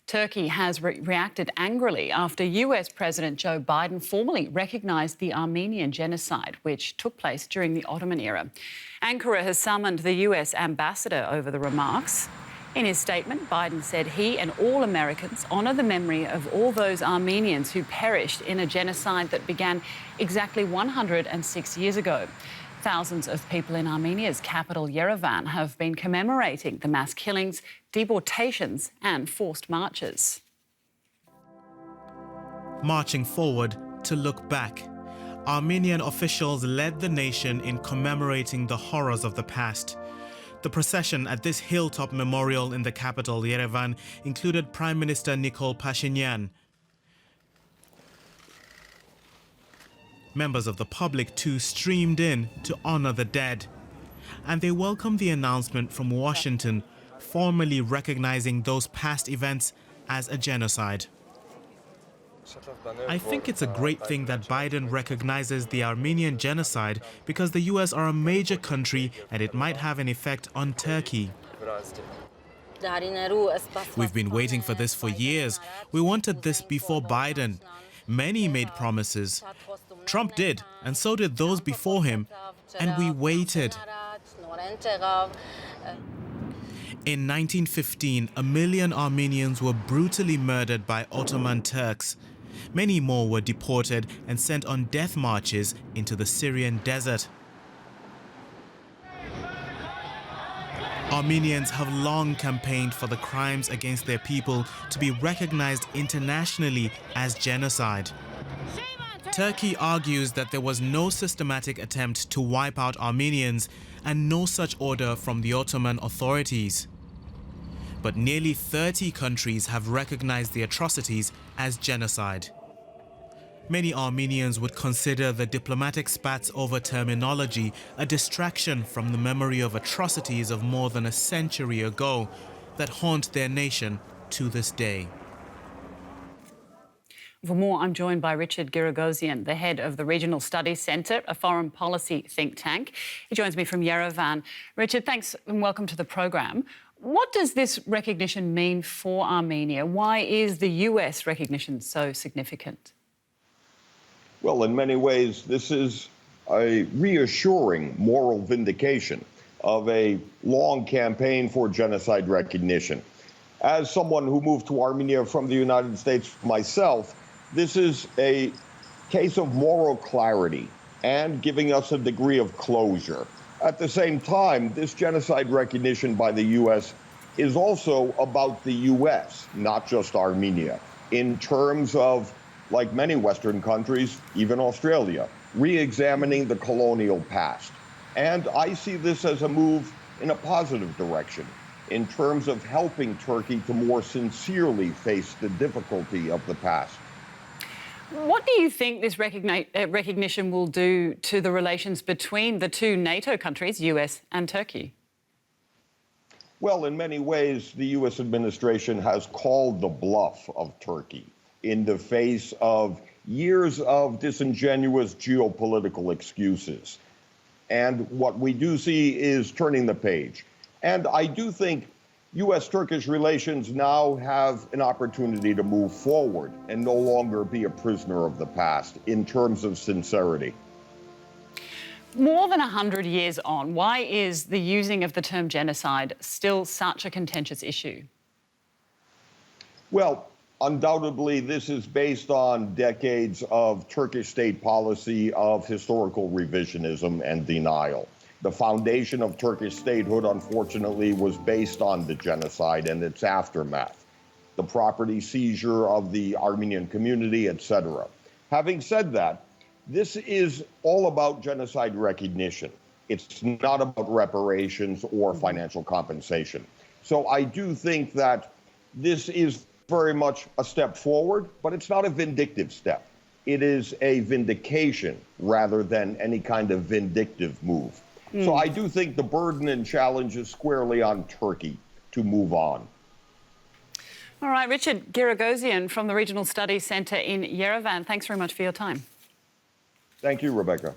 Turkey has reacted angrily after US President Joe Biden formally recognised the Armenian genocide, which took place during the Ottoman era. Ankara has summoned the US ambassador over the remarks. In his statement, Biden said he and all Americans honour the memory of all those Armenians who perished in a genocide that began exactly 106 years ago. Thousands of people in Armenia's capital, Yerevan, have been commemorating the mass killings, deportations and forced marches. Marching forward to look back, Armenian officials led the nation in commemorating the horrors of the past. The procession at this hilltop memorial in the capital, Yerevan, included Prime Minister Nikol Pashinyan. Members of the public too streamed in to honor the dead. And they welcomed the announcement from Washington, formally recognizing those past events as a genocide. I think it's a great thing that Biden recognizes the Armenian genocide because the US are a major country and it might have an effect on Turkey. We've been waiting for this for years. We wanted this before Biden. Many made promises. Trump did, and so did those before him, and we waited. In 1915, 1 million Armenians were brutally murdered by Ottoman Turks. Many more were deported and sent on death marches into the Syrian desert. Armenians have long campaigned for the crimes against their people to be recognized internationally as genocide. Turkey argues that there was no systematic attempt to wipe out Armenians and no such order from the Ottoman authorities. But nearly 30 countries have recognized the atrocities as genocide. Many Armenians would consider the diplomatic spats over terminology a distraction from the memory of atrocities of more than a century ago that haunt their nation to this day. For more, I'm joined by Richard Giragosian, the head of the Regional Studies Centre, a foreign policy think tank. He joins me from Yerevan. Richard, thanks and welcome to the program. What does this recognition mean for Armenia? Why is the US recognition so significant? Well, in many ways, this is a reassuring moral vindication of a long campaign for genocide recognition. As someone who moved to Armenia from the United States myself, this is a case of moral clarity and giving us a degree of closure. At the same time, this genocide recognition by the U.S. is also about the U.S., not just Armenia, in terms of, like many Western countries, even Australia, re-examining the colonial past. And I see this as a move in a positive direction in terms of helping Turkey to more sincerely face the difficulty of the past. What do you think this recognition will do to the relations between the two NATO countries, US and Turkey? Well, in many ways, the U.S. administration has called the bluff of Turkey in the face of years of disingenuous geopolitical excuses. And what we do see is turning the page. And I do think U.S.-Turkish relations now have an opportunity to move forward and no longer be a prisoner of the past in terms of sincerity. More than 100 years on, why is the using of the term genocide still such a contentious issue? Well, undoubtedly, this is based on decades of Turkish state policy of historical revisionism and denial. The foundation of Turkish statehood, unfortunately, was based on the genocide and its aftermath, the property seizure of the Armenian community, etc. Having said that, this is all about genocide recognition. It's not about reparations or financial compensation. So I do think that this is very much a step forward, but it's not a vindictive step. It is a vindication rather than any kind of vindictive move. So I do think the burden and challenge is squarely on Turkey to move on. All right, Richard Giragosian from the Regional Studies Centre in Yerevan, thanks very much for your time. Thank you, Rebecca.